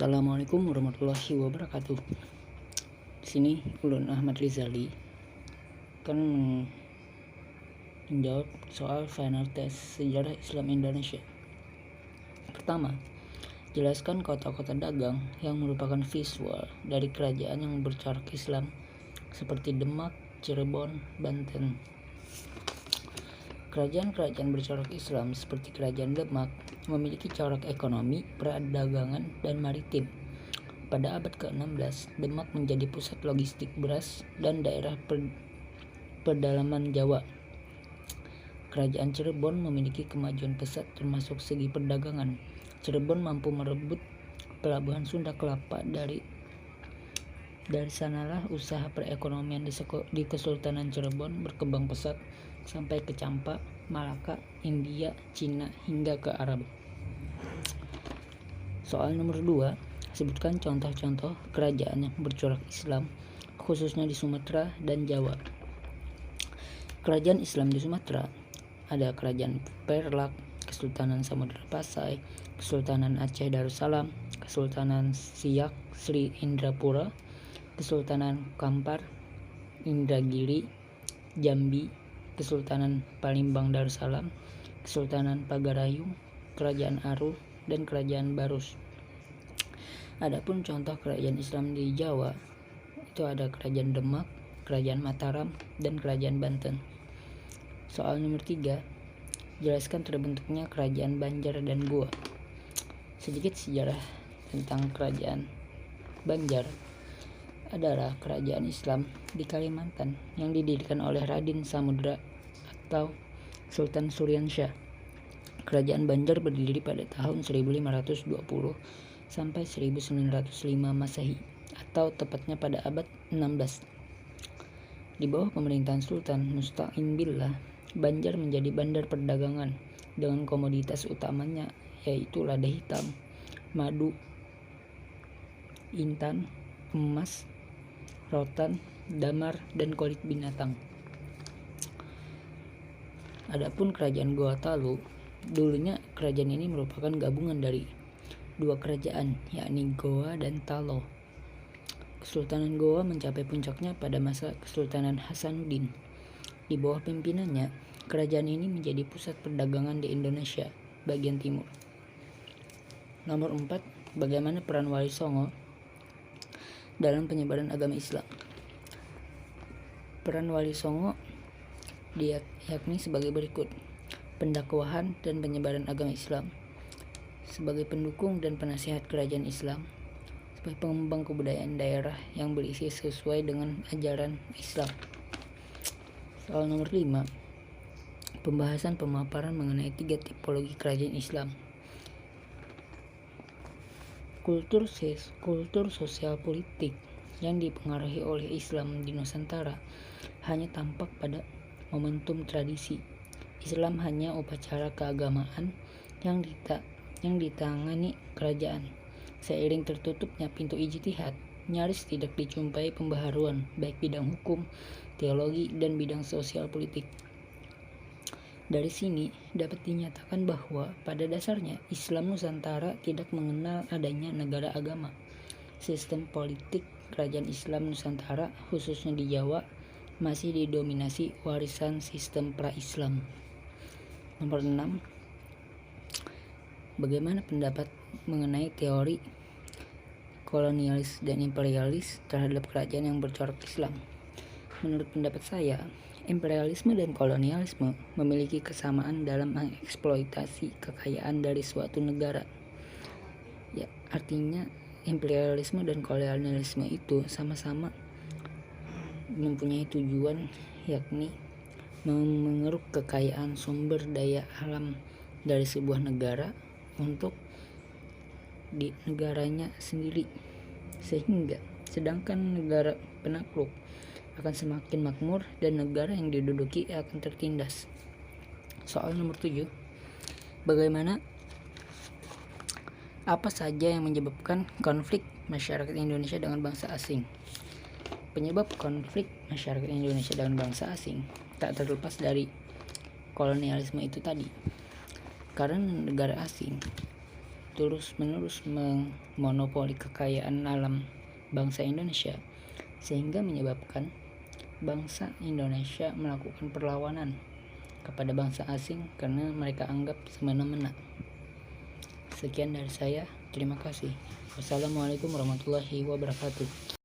Assalamualaikum warahmatullahi wabarakatuh. Di sini Ulun Ahmad Rizali kan menjawab soal final test sejarah Islam Indonesia. Pertama, jelaskan kota-kota dagang yang merupakan visual dari kerajaan yang bercorak Islam seperti Demak, Cirebon, Banten. Kerajaan-kerajaan bercorak Islam seperti Kerajaan Demak memiliki corak ekonomi, perdagangan, dan maritim. Pada abad ke-16, Demak menjadi pusat logistik beras dan daerah pedalaman Jawa. Kerajaan Cirebon memiliki kemajuan pesat termasuk segi perdagangan. Cirebon mampu merebut pelabuhan Sunda Kelapa. Dari sanalah usaha perekonomian di Kesultanan Cirebon berkembang pesat sampai ke Campa, Malaka, India, Cina, hingga ke Arab. Soal nomor 2, sebutkan contoh-contoh kerajaan yang bercorak Islam, khususnya di Sumatera dan Jawa. Kerajaan Islam di Sumatera ada Kerajaan Perlak, Kesultanan Samudra Pasai, Kesultanan Aceh Darussalam, Kesultanan Siak Sri Indrapura, Kesultanan Kampar, Indragiri, Jambi, Kesultanan Palembang Darussalam, Kesultanan Pagarayung, Kerajaan Aru, dan Kerajaan Barus. Adapun contoh kerajaan Islam di Jawa itu ada Kerajaan Demak, Kerajaan Mataram, dan Kerajaan Banten. Soal nomor 3, jelaskan terbentuknya Kerajaan Banjar dan Goa. Sedikit sejarah tentang Kerajaan Banjar adalah kerajaan Islam di Kalimantan yang didirikan oleh Raden Samudra atau Sultan Suryansyah. Kerajaan Banjar berdiri pada tahun 1520 sampai 1905 Masehi atau tepatnya pada abad 16. Di bawah pemerintahan Sultan Musta'in Billah, Banjar menjadi bandar perdagangan dengan komoditas utamanya yaitu lada hitam, madu, intan, emas, rotan, damar, dan kulit binatang. Adapun Kerajaan Goa Talu, dulunya kerajaan ini merupakan gabungan dari dua kerajaan, yakni Goa dan Talo. Kesultanan Goa mencapai puncaknya pada masa Kesultanan Hasanuddin. Di bawah pimpinannya, kerajaan ini menjadi pusat perdagangan di Indonesia bagian timur. Nomor 4, bagaimana peran Wali Songo dalam penyebaran agama Islam? Peran Wali Songo yakni sebagai berikut: pendakwahan dan penyebaran agama Islam, sebagai pendukung dan penasihat kerajaan Islam, sebagai pengembang kebudayaan daerah yang berisi sesuai dengan ajaran Islam. Soal nomor 5, pembahasan pemaparan mengenai 3 tipologi kerajaan Islam. Kultur sosial politik yang dipengaruhi oleh Islam di Nusantara hanya tampak pada momentum tradisi. Islam hanya upacara keagamaan yang ditangani kerajaan. Seiring tertutupnya pintu ijtihad, nyaris tidak dijumpai pembaharuan baik bidang hukum, teologi, dan bidang sosial politik. Dari sini dapat dinyatakan bahwa pada dasarnya Islam Nusantara tidak mengenal adanya negara agama. Sistem politik kerajaan Islam Nusantara khususnya di Jawa masih didominasi warisan sistem pra-Islam. Nomor 6, bagaimana pendapat mengenai teori kolonialis dan imperialis terhadap kerajaan yang bercorak Islam? Menurut pendapat saya, imperialisme dan kolonialisme memiliki kesamaan dalam mengeksploitasi kekayaan dari suatu negara. Ya, artinya imperialisme dan kolonialisme itu sama-sama mempunyai tujuan, yakni mengeruk kekayaan sumber daya alam dari sebuah negara untuk di negaranya sendiri, sehingga sedangkan negara penakluk akan semakin makmur dan negara yang diduduki akan tertindas. Soal nomor 7, apa saja yang menyebabkan konflik masyarakat Indonesia dengan bangsa asing? Penyebab konflik masyarakat Indonesia dengan bangsa asing tak terlepas dari kolonialisme itu tadi. Karena negara asing terus-menerus memonopoli kekayaan alam bangsa Indonesia, sehingga menyebabkan bangsa Indonesia melakukan perlawanan kepada bangsa asing karena mereka anggap semena-mena. Sekian dari saya, terima kasih. Wassalamualaikum warahmatullahi wabarakatuh.